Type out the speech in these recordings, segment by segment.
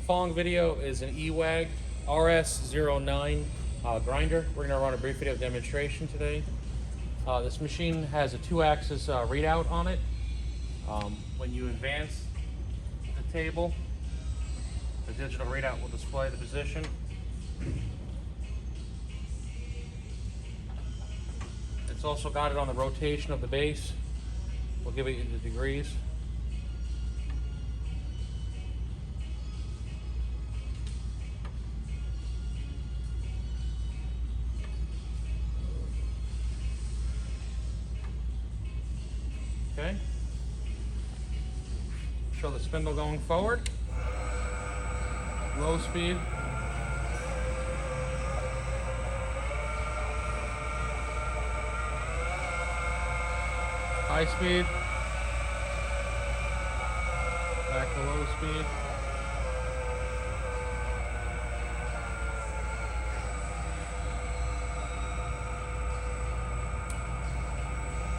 following video is an EWAG RS-09 grinder. We're going to run a brief video demonstration today. This machine has a 2-axis readout on it. When you advance the table, the digital readout will display the position. It's also got it on the rotation of the base. We'll give it the degrees. Okay. Show the spindle going forward. Low speed. High speed. Back to low speed.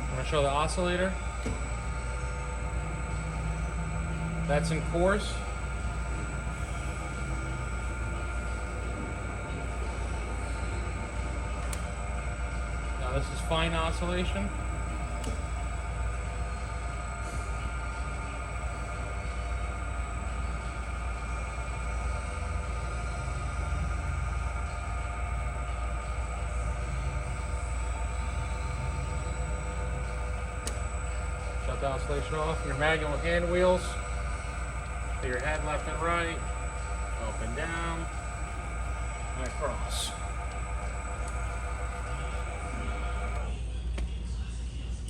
I'm going to show the oscillator. That's in coarse. Now this is fine oscillation. Shut the oscillation off. Your manual hand wheels. So your head left and right, up and down, and across.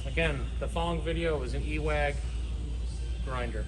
Again, the following video is an EWAG grinder.